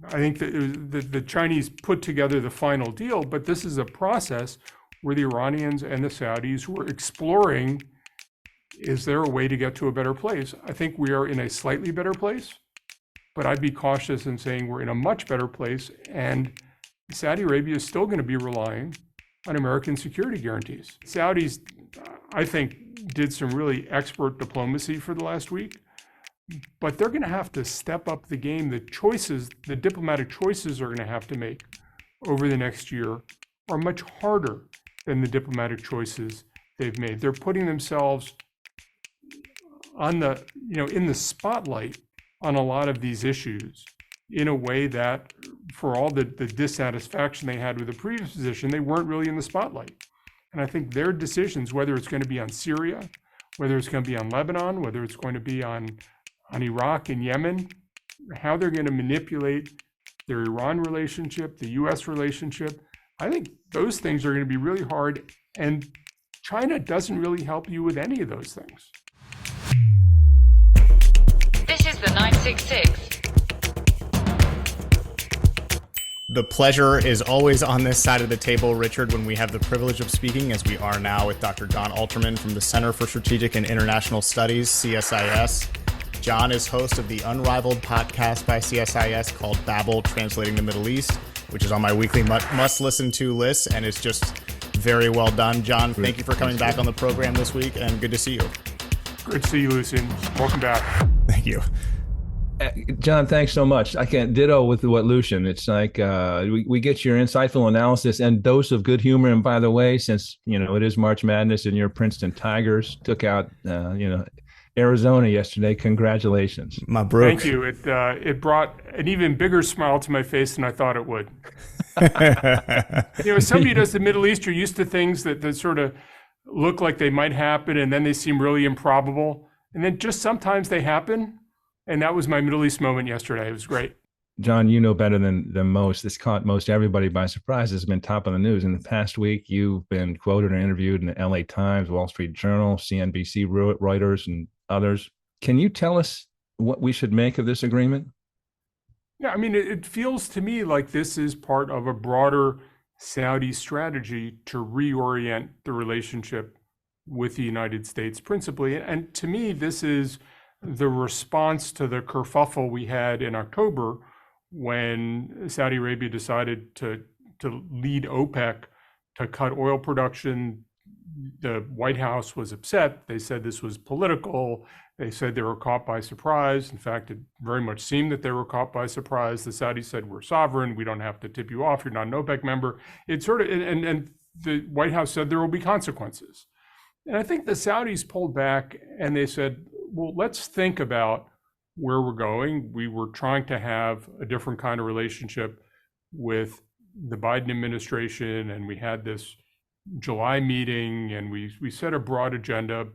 I think that the Chinese put together the final deal, but this is a process where the Iranians and the Saudis were exploring, is there a way to get to a better place? I think we are in a slightly better place, but I'd be cautious in saying we're in a much better place, and Saudi Arabia is still going to be relying on American security guarantees. Saudis, I think, did some really expert diplomacy for the last week, but they're going to have to step up the game. The diplomatic choices are going to have to make over the next year are much harder than the diplomatic choices they've made. They're putting themselves on in the spotlight on a lot of these issues in a way that, for all the dissatisfaction they had with the previous position, they weren't really in the spotlight. And I think their decisions, whether it's going to be on Syria, whether it's going to be on Lebanon, whether it's going to be on Iraq and Yemen, how they're going to manipulate their Iran relationship, the US relationship, I think those things are going to be really hard. And China doesn't really help you with any of those things. This is the 966. The pleasure is always on this side of the table, Richard, when we have the privilege of speaking, as we are now with Dr. Jon Alterman from the Center for Strategic and International Studies, CSIS. Jon is host of the unrivaled podcast by CSIS called Babel, Translating the Middle East, which is on my weekly must-listen-to list, and it's just very well done. Jon, thank you for coming back on the program this week, and good to see you. Great to see you, Lucien. Welcome back. Thank you. Jon, thanks so much. I can't ditto with what Lucien. It's like we get your insightful analysis and dose of good humor. And by the way, since it is March Madness and your Princeton Tigers took out Arizona yesterday, congratulations. Mabruk. Thank you. It brought an even bigger smile to my face than I thought it would. As somebody who does the Middle East, you're used to things that sort of look like they might happen, and then they seem really improbable, and then just sometimes they happen. And that was my Middle East moment yesterday. It was great. Jon, you know better than most. This caught most everybody by surprise. It's been top of the news. In the past week, you've been quoted and interviewed in the LA Times, Wall Street Journal, CNBC, Reuters, and others. Can you tell us what we should make of this agreement? Yeah, I mean, it feels to me like this is part of a broader Saudi strategy to reorient the relationship with the United States principally. And to me, this is the response to the kerfuffle we had in October when Saudi Arabia decided to lead OPEC to cut oil production. The White House was upset. They said this was political. They said they were caught by surprise. In fact, it very much seemed that they were caught by surprise. The Saudis said, we're sovereign. We don't have to tip you off. You're not an OPEC member. It sort of, and the White House said there will be consequences. And I think the Saudis pulled back and they said, well, let's think about where we're going. We were trying to have a different kind of relationship with the Biden administration, and we had this July meeting, and we set a broad agenda,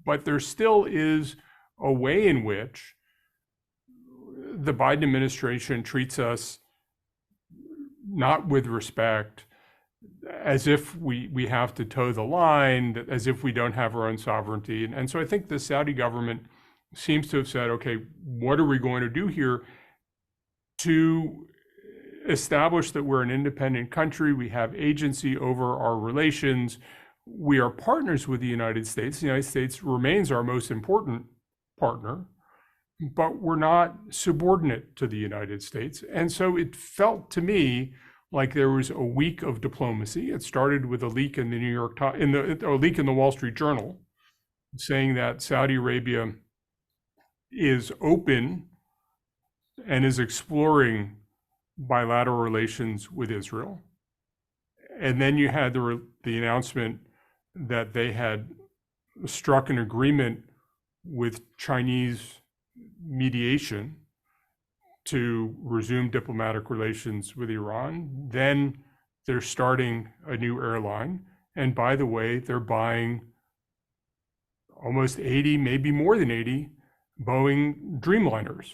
but there still is a way in which the Biden administration treats us not with respect, as if we have to toe the line, as if we don't have our own sovereignty. And so I think the Saudi government seems to have said, okay, what are we going to do here to establish that we're an independent country? We have agency over our relations. We are partners with the United States. The United States remains our most important partner, but we're not subordinate to the United States. And so it felt to me like there was a week of diplomacy. It started with a leak in the New York Times, a leak in the Wall Street Journal, saying that Saudi Arabia is open and is exploring bilateral relations with Israel. And then you had the announcement that they had struck an agreement with Chinese mediation to resume diplomatic relations with Iran. Then they're starting a new airline. And by the way, they're buying almost 80, maybe more than 80 Boeing Dreamliners.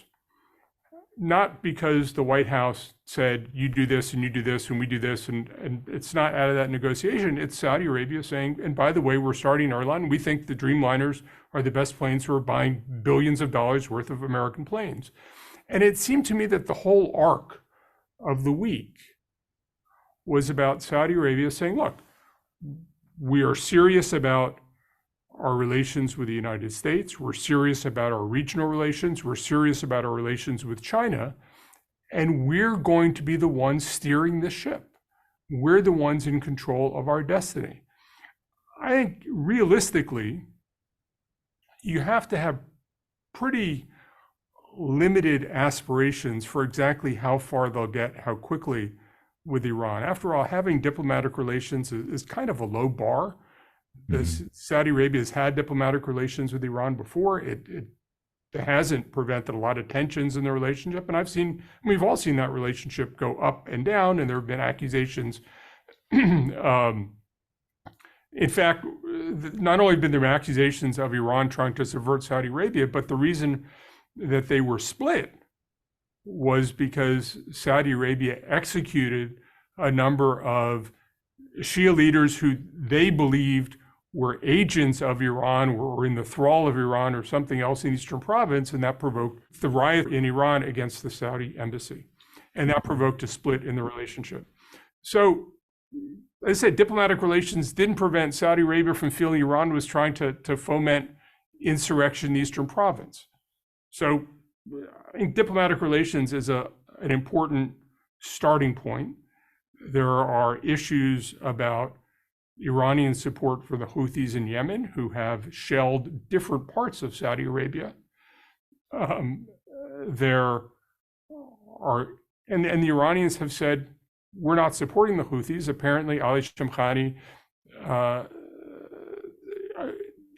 Not because the White House said, you do this and you do this and we do this, and it's not out of that negotiation. It's Saudi Arabia saying, and by the way, we're starting our line. We think the Dreamliners are the best planes who are buying billions of dollars worth of American planes. And it seemed to me that the whole arc of the week was about Saudi Arabia saying, look, we are serious about our relations with the United States. We're serious about our regional relations. We're serious about our relations with China. And we're going to be the ones steering the ship. We're the ones in control of our destiny. I think realistically, you have to have pretty limited aspirations for exactly how far they'll get, how quickly with Iran. After all, having diplomatic relations is kind of a low bar. Saudi Arabia has had diplomatic relations with Iran before. It hasn't prevented a lot of tensions in the relationship. And we've all seen that relationship go up and down, and there have been accusations. In fact, not only have there been accusations of Iran trying to subvert Saudi Arabia, but the reason that they were split was because Saudi Arabia executed a number of Shia leaders who they believed were agents of Iran, were in the thrall of Iran or something else in Eastern Province, and that provoked the riot in Iran against the Saudi embassy. And that provoked a split in the relationship. So, as I said, diplomatic relations didn't prevent Saudi Arabia from feeling Iran was trying to foment insurrection in the Eastern Province. So I think diplomatic relations is an important starting point. There are issues about Iranian support for the Houthis in Yemen, who have shelled different parts of Saudi Arabia. There are, and the Iranians have said, we're not supporting the Houthis. Apparently, Ali Shamkhani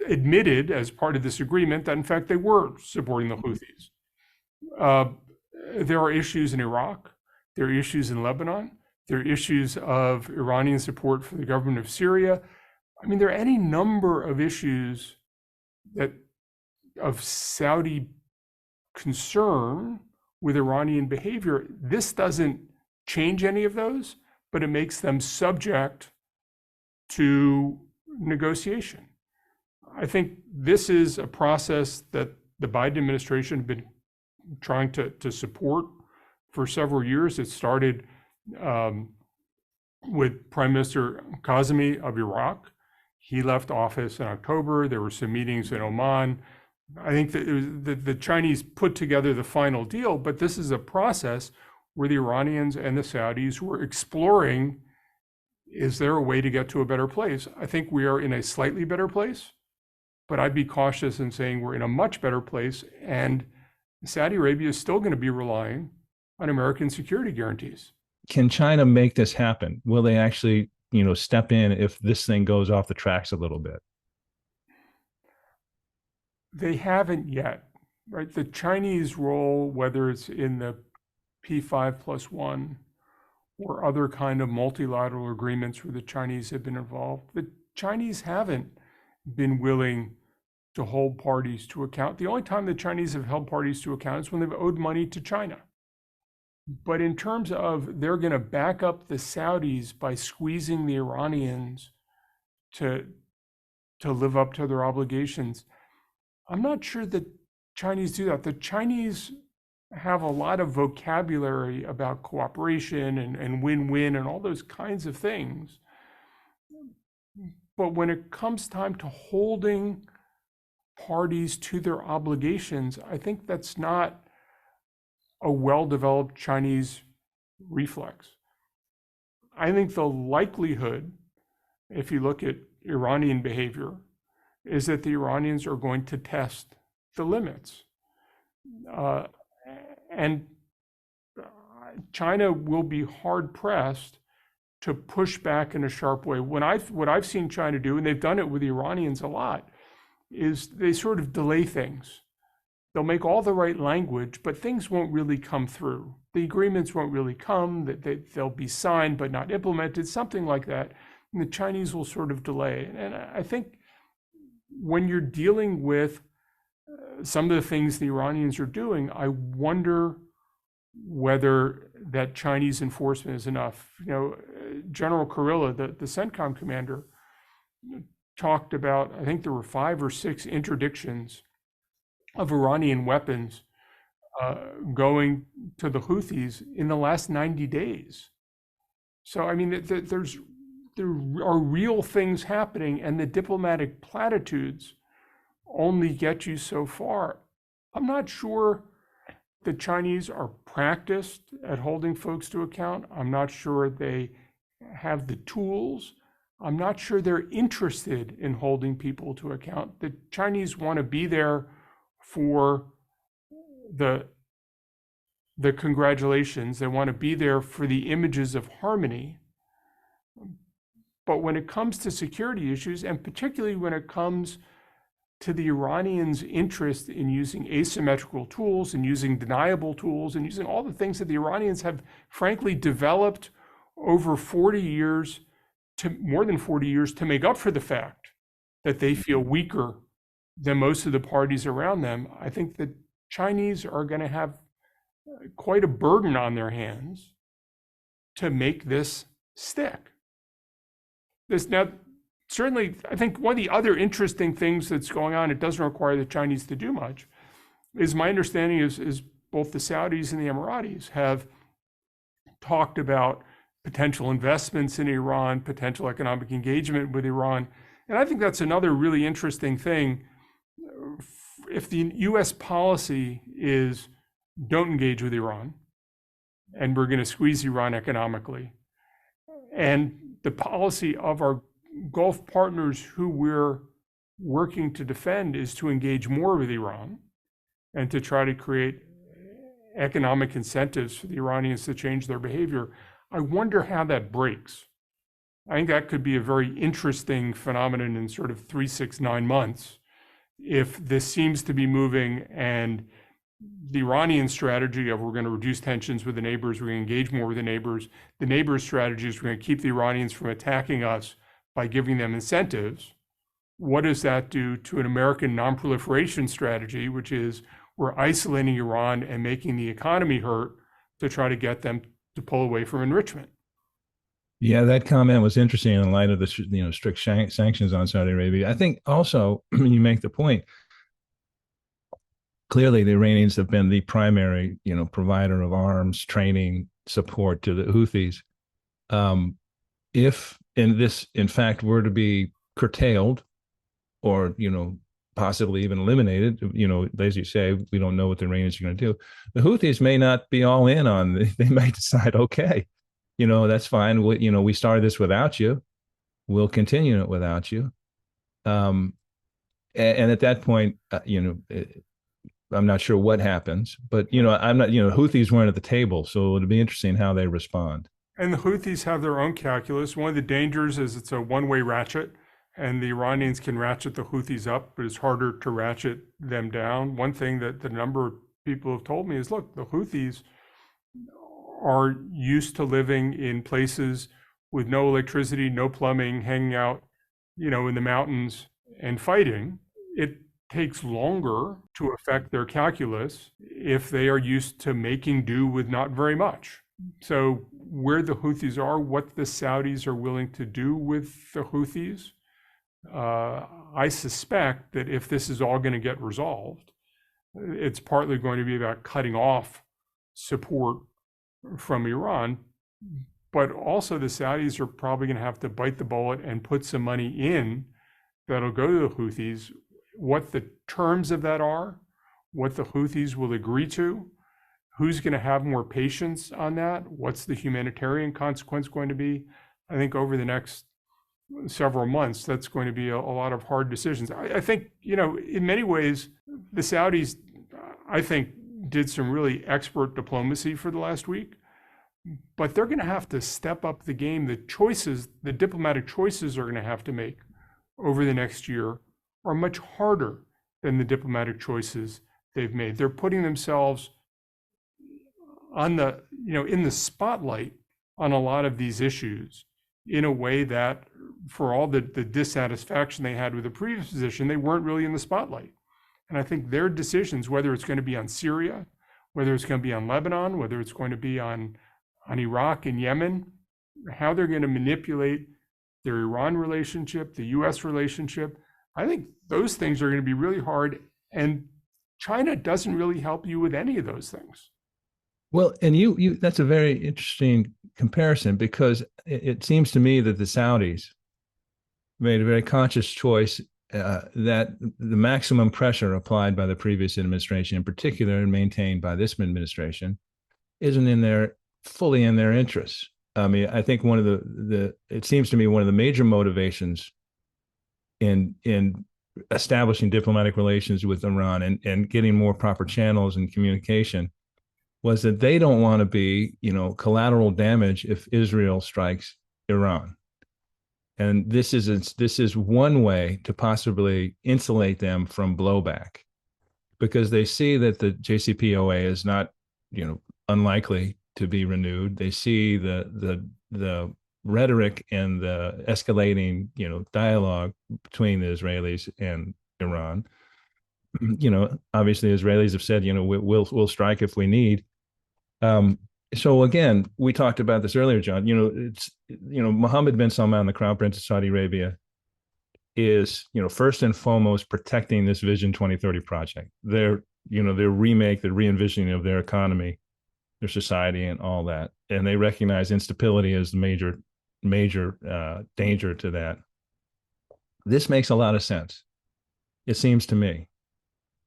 admitted as part of this agreement that, in fact, they were supporting the Houthis. There are issues in Iraq. There are issues in Lebanon. There are issues of Iranian support for the government of Syria. I mean, there are any number of issues of Saudi concern with Iranian behavior. This doesn't change any of those, but it makes them subject to negotiation. I think this is a process that the Biden administration has been trying to support for several years. It started with Prime Minister Kazemi of Iraq. He left office in October. There were some meetings in Oman. I think that the Chinese put together the final deal, but this is a process where the Iranians and the Saudis were exploring, is there a way to get to a better place? I think we are in a slightly better place, but I'd be cautious in saying we're in a much better place, and Saudi Arabia is still going to be relying on American security guarantees. Can China make this happen? Will they actually, step in if this thing goes off the tracks a little bit? They haven't yet, right? The Chinese role, whether it's in the P5+1 or other kind of multilateral agreements where the Chinese have been involved, the Chinese haven't been willing to hold parties to account. The only time the Chinese have held parties to account is when they've owed money to China. But in terms of they're going to back up the Saudis by squeezing the Iranians to live up to their obligations, I'm not sure that Chinese do that. The Chinese have a lot of vocabulary about cooperation and win-win and all those kinds of things. But when it comes time to holding parties to their obligations, I think that's not a well-developed Chinese reflex. I think the likelihood, if you look at Iranian behavior, is that the Iranians are going to test the limits. And China will be hard-pressed to push back in a sharp way. What I've seen China do, and they've done it with the Iranians a lot, is they sort of delay things. They'll make all the right language, but things won't really come through. The agreements won't really come, they'll be signed but not implemented, something like that. And the Chinese will sort of delay. And I think when you're dealing with some of the things the Iranians are doing, I wonder whether that Chinese enforcement is enough. General Kurilla, the CENTCOM commander, talked about, I think there were 5 or 6 interdictions of Iranian weapons going to the Houthis in the last 90 days. So, I mean, there are real things happening, and the diplomatic platitudes only get you so far. I'm not sure the Chinese are practiced at holding folks to account. I'm not sure they have the tools. I'm not sure they're interested in holding people to account. The Chinese want to be there for the congratulations. They want to be there for the images of harmony. But when it comes to security issues, and particularly when it comes to the Iranians' interest in using asymmetrical tools and using deniable tools and using all the things that the Iranians have frankly developed over 40 years, to more than 40 years, to make up for the fact that they feel weaker than most of the parties around them, I think the Chinese are going to have quite a burden on their hands to make this stick. Now, certainly, I think one of the other interesting things that's going on, it doesn't require the Chinese to do much, is my understanding is both the Saudis and the Emiratis have talked about potential investments in Iran, potential economic engagement with Iran. And I think that's another really interesting thing. If the US policy is don't engage with Iran, and we're going to squeeze Iran economically, and the policy of our Gulf partners who we're working to defend is to engage more with Iran and to try to create economic incentives for the Iranians to change their behavior, I wonder how that breaks. I think that could be a very interesting phenomenon in sort of 3, 6, 9 months if this seems to be moving, and the Iranian strategy of we're going to reduce tensions with the neighbors, we're going to engage more with the neighbors' strategy is we're going to keep the Iranians from attacking us by giving them incentives. What does that do to an American non-proliferation strategy, which is we're isolating Iran and making the economy hurt to try to get them to pull away from enrichment? Yeah, that comment was interesting in light of the strict sanctions on Saudi Arabia. I think also you make the point. Clearly, the Iranians have been the primary, provider of arms, training, support to the Houthis. If this, in fact, were to be curtailed, or possibly even eliminated, as you say, we don't know what the Iranians are going to do. The Houthis may not be all in on. They might decide, okay, that's fine. We started this without you. We'll continue it without you. And at that point, I'm not sure what happens, but I'm not. Houthis weren't at the table, so it'll be interesting how they respond. And the Houthis have their own calculus. One of the dangers is it's a one-way ratchet, and the Iranians can ratchet the Houthis up, but it's harder to ratchet them down. One thing that the number of people have told me is, look, the Houthis are used to living in places with no electricity, no plumbing, hanging out, in the mountains and fighting. It takes longer to affect their calculus if they are used to making do with not very much. So where the Houthis are, what the Saudis are willing to do with the Houthis, I suspect that if this is all going to get resolved, it's partly going to be about cutting off support from Iran, but also the Saudis are probably going to have to bite the bullet and put some money in that'll go to the Houthis. What the terms of that are, what the Houthis will agree to, who's going to have more patience on that, what's the humanitarian consequence going to be? I think over the next several months, that's going to be a lot of hard decisions. I think, in many ways, the Saudis, I think, did some really expert diplomacy for the last week, but they're going to have to step up the game. The diplomatic choices are going to have to make over the next year are much harder than the diplomatic choices they've made. They're putting themselves on in the spotlight on a lot of these issues in a way that, for all the dissatisfaction they had with the previous position, they weren't really in the spotlight. And I think their decisions, whether it's going to be on Syria, whether it's going to be on Lebanon, whether it's going to be on Iraq and Yemen, how they're going to manipulate their Iran relationship, the US relationship, I think those things are going to be really hard. And China doesn't really help you with any of those things. Well, and you that's a very interesting comparison because it seems to me that the Saudis made a very conscious choice that the maximum pressure applied by the previous administration, in particular, and maintained by this administration, isn't in their fully in their interests. I mean, I think one of the it seems to me one of the major motivations in establishing diplomatic relations with Iran and getting more proper channels and communication was that they don't want to be, collateral damage if Israel strikes Iran. And this is one way to possibly insulate them from blowback, because they see that the JCPOA is not, unlikely to be renewed. They see the rhetoric and the escalating, dialogue between the Israelis and Iran. Obviously, Israelis have said, we'll strike if we need. So again, we talked about this earlier, John. Mohammed bin Salman, the Crown Prince of Saudi Arabia, is, first and foremost protecting this Vision 2030 project. Their remake, the re-envisioning of their economy, their society, and all that. And they recognize instability as the major danger to that. This makes a lot of sense, it seems to me.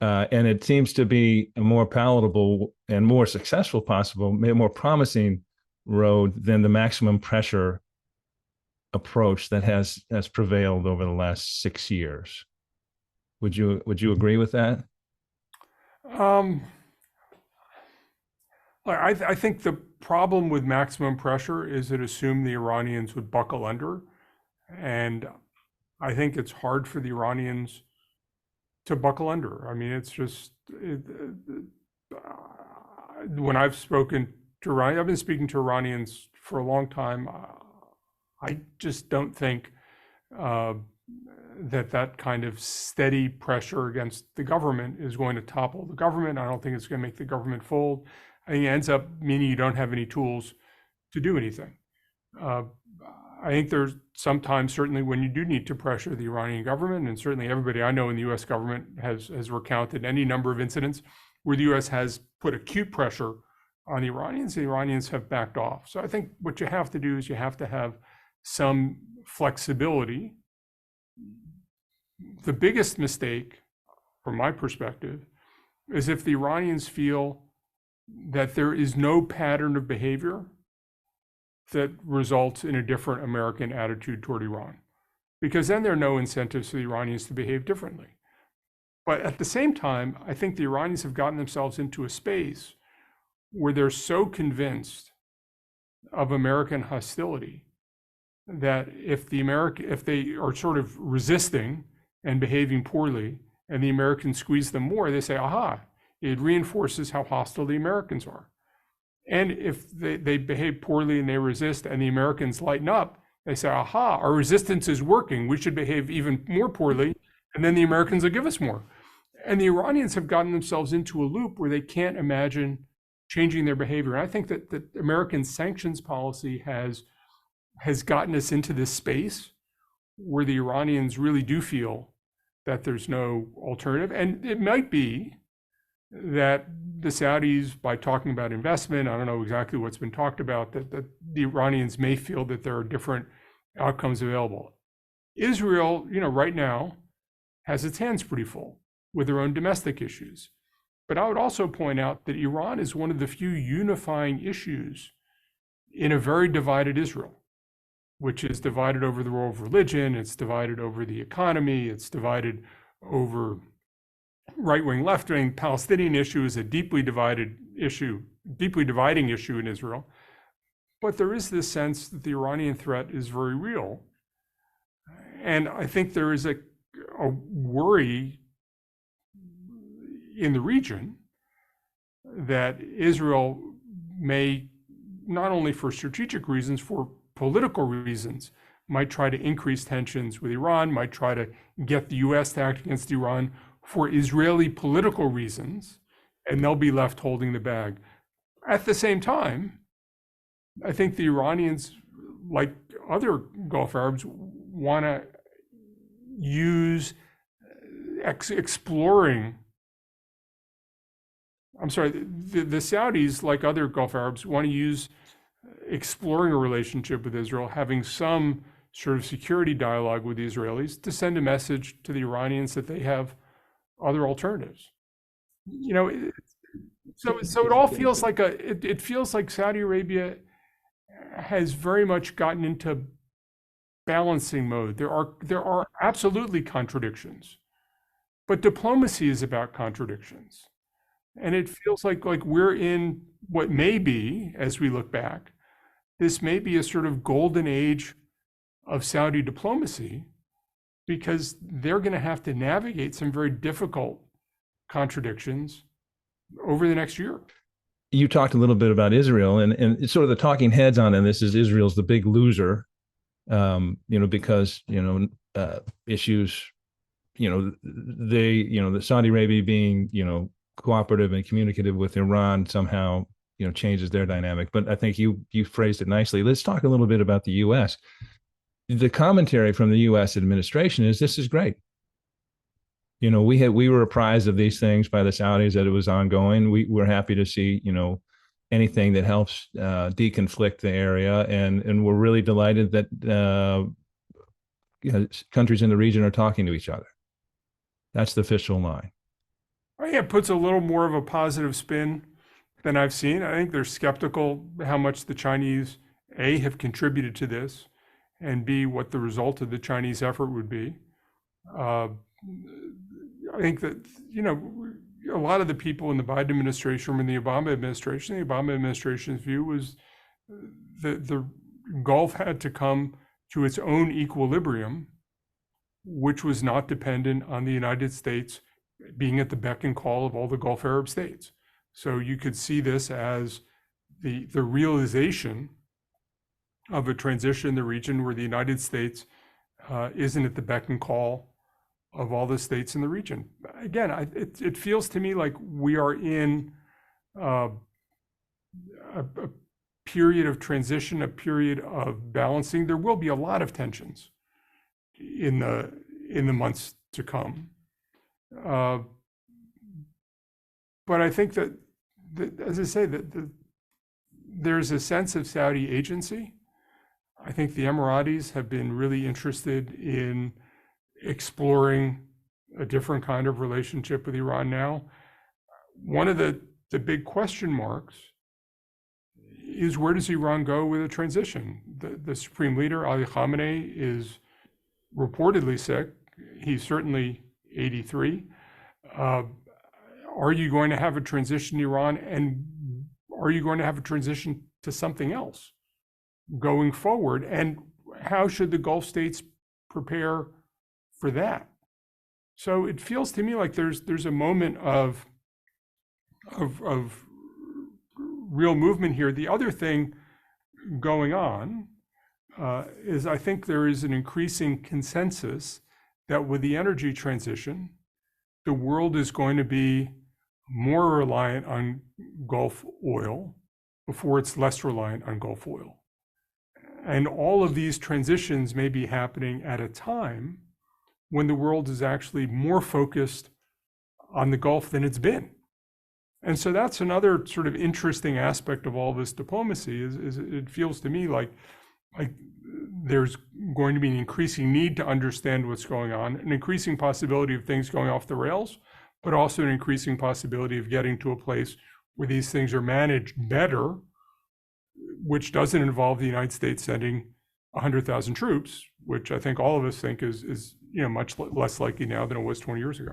And it seems to be a more palatable and more successful possible, more promising road than the maximum pressure approach that has prevailed over the last 6 years. Would you agree with that? I think the problem with maximum pressure is it assumed the Iranians would buckle under. And I think it's hard for the Iranians to buckle under. I mean, it's just, when I've spoken to Iranians, I've been speaking to Iranians for a long time. I just don't think that kind of steady pressure against the government is going to topple the government. I don't think it's going to make the government fold. I think it ends up meaning you don't have any tools to do anything. I think there's sometimes, certainly when you do need to pressure the Iranian government, and certainly everybody I know in the US government has recounted any number of incidents where the US has put acute pressure on the Iranians have backed off. So I think what you have to do is you have to have some flexibility. The biggest mistake, from my perspective, is if the Iranians feel that there is no pattern of behavior that results in a different American attitude toward Iran, because then there are no incentives for the Iranians to behave differently. But at the same time, I think the Iranians have gotten themselves into a space where they're so convinced of American hostility that if they are sort of resisting and behaving poorly, and the Americans squeeze them more, they say, aha, it reinforces how hostile the Americans are. And if they behave poorly and they resist and the Americans lighten up, they say, aha, our resistance is working. We should behave even more poorly, and then the Americans will give us more. And the Iranians have gotten themselves into a loop where they can't imagine changing their behavior. And I think that the American sanctions policy has gotten us into this space where the Iranians really do feel that there's no alternative. And it might be that the Saudis, by talking about investment, I don't know exactly what's been talked about, that the Iranians may feel that there are different outcomes available. Israel, right now has its hands pretty full with their own domestic issues. But I would also point out that Iran is one of the few unifying issues in a very divided Israel, which is divided over the role of religion, it's divided over the economy, it's divided over right-wing, left-wing. Palestinian issue is a deeply dividing issue in Israel. But there is this sense that the Iranian threat is very real. And I think there is a worry in the region that Israel may, not only for strategic reasons, for political reasons, might try to increase tensions with Iran, might try to get the US to act against Iran for Israeli political reasons, and they'll be left holding the bag. At the same time, I think the Iranians, like other Gulf Arabs, want to use exploring I'm sorry, the Saudis, like other Gulf Arabs, want to use exploring a relationship with Israel, having some sort of security dialogue with the Israelis to send a message to the Iranians that they have other alternatives. You know, so it all feels like it feels like Saudi Arabia has very much gotten into balancing mode. There are absolutely contradictions, but diplomacy is about contradictions. And it feels like we're in what may be, as we look back, this may be a sort of golden age of Saudi diplomacy, because they're going to have to navigate some very difficult contradictions over the next year. You talked a little bit about Israel, and it's sort of the talking heads on in this is Israel's the big loser, because issues, the Saudi Arabia being cooperative and communicative with Iran somehow changes their dynamic. But I think you phrased it nicely. Let's talk a little bit about the U.S. The commentary from the U.S. administration is this is great. We were apprised of these things by the Saudis that it was ongoing. We're happy to see anything that helps deconflict the area, and we're really delighted that countries in the region are talking to each other. That's the official line. I think it puts a little more of a positive spin than I've seen. I think they're skeptical how much the Chinese, A, have contributed to this, and B, what the result of the Chinese effort would be. I think that, a lot of the people in the Biden administration and the Obama administration's view was that the Gulf had to come to its own equilibrium, which was not dependent on the United States being at the beck and call of all the Gulf Arab states. So you could see this as the realization of a transition in the region where the United States isn't at the beck and call of all the states in the region. Again, it feels to me like we are in a period of transition, a period of balancing. There will be a lot of tensions in the months to come. But I think that as I say, that there's a sense of Saudi agency. I think the Emiratis have been really interested in exploring a different kind of relationship with Iran now. One of the big question marks is, where does Iran go with a transition? The supreme leader, Ali Khamenei, is reportedly sick. He's certainly 83. Are you going to have a transition in Iran, and are you going to have a transition to something else going forward? And how should the Gulf states prepare for that? So it feels to me like there's a moment of real movement here. The other thing going on is I think there is an increasing consensus that with the energy transition, the world is going to be more reliant on Gulf oil before it's less reliant on Gulf oil. And all of these transitions may be happening at a time when the world is actually more focused on the Gulf than it's been. And so that's another sort of interesting aspect of all this diplomacy is it feels to me like there's going to be an increasing need to understand what's going on, an increasing possibility of things going off the rails, but also an increasing possibility of getting to a place where these things are managed better, which doesn't involve the United States sending 100,000 troops, which I think all of us think is much less likely now than it was 20 years ago.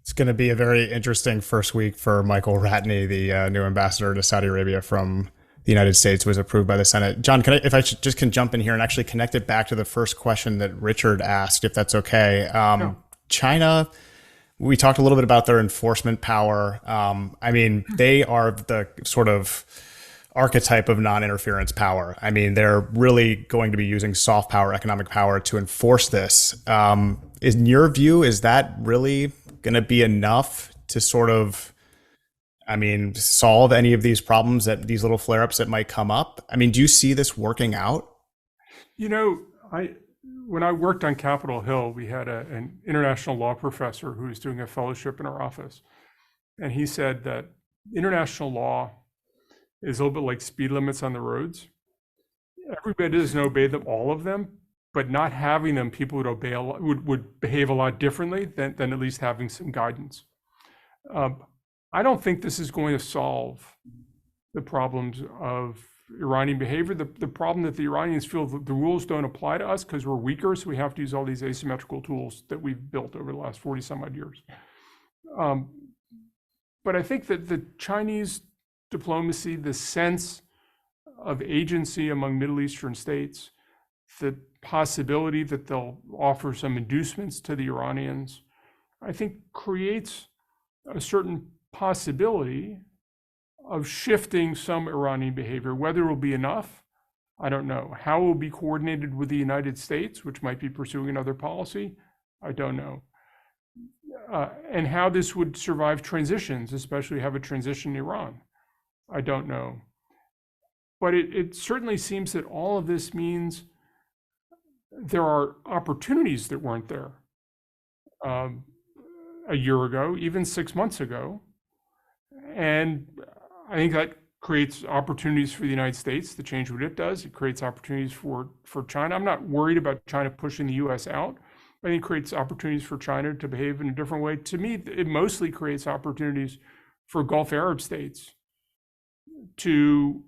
It's going to be a very interesting first week for Michael Ratney, the new ambassador to Saudi Arabia from the United States, was approved by the Senate. John, if I just can jump in here and actually connect it back to the first question that Richard asked, if that's okay. No. China, we talked a little bit about their enforcement power. They are the sort of archetype of non-interference power. They're really going to be using soft power, economic power to enforce this. In your view, is that really going to be enough to sort of, solve any of these problems, that these little flare-ups that might come up? Do you see this working out? When I worked on Capitol Hill, we had an international law professor who was doing a fellowship in our office. And he said that international law is a little bit like speed limits on the roads. Everybody doesn't obey them, all of them, but not having them, people would obey would behave a lot differently than at least having some guidance. I don't think this is going to solve the problems of Iranian behavior. The problem that the Iranians feel that the rules don't apply to us because we're weaker, so we have to use all these asymmetrical tools that we've built over the last 40 some odd years. But I think that the Chinese diplomacy, the sense of agency among Middle Eastern states, the possibility that they'll offer some inducements to the Iranians, I think creates a certain possibility of shifting some Iranian behavior. Whether it will be enough, I don't know. How it will be coordinated with the United States, which might be pursuing another policy, I don't know. And how this would survive transitions, especially have a transition in Iran, I don't know. But it certainly seems that all of this means there are opportunities that weren't there a year ago, even 6 months ago. And I think that creates opportunities for the United States to change what it does. It creates opportunities for China. I'm not worried about China pushing the US out. I think it creates opportunities for China to behave in a different way. To me, it mostly creates opportunities for Gulf Arab states to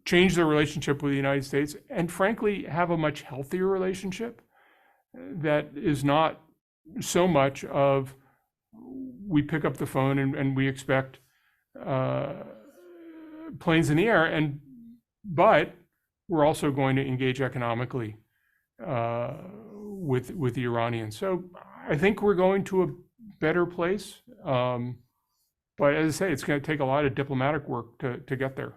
change their relationship with the United States and frankly have a much healthier relationship that is not so much of we pick up the phone and we expect planes in the air, but we're also going to engage economically with the Iranians. So I think we're going to a better place. But as I say, it's going to take a lot of diplomatic work to get there.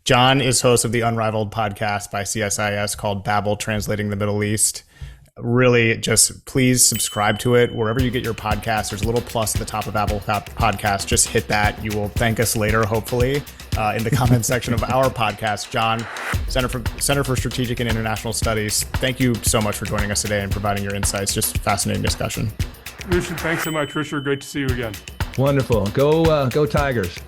Jon is host of the Unrivaled podcast by CSIS called Babel, Translating the Middle East. Really, just please subscribe to it wherever you get your podcasts. There's a little plus at the top of Apple Podcast. Just hit that. You will thank us later, hopefully, in the comment section of our podcast. Jon, Center for Strategic and International Studies, thank you so much for joining us today and providing your insights. Just fascinating discussion. Lucian, thanks so much. Richard, great to see you again. Wonderful. Go Tigers.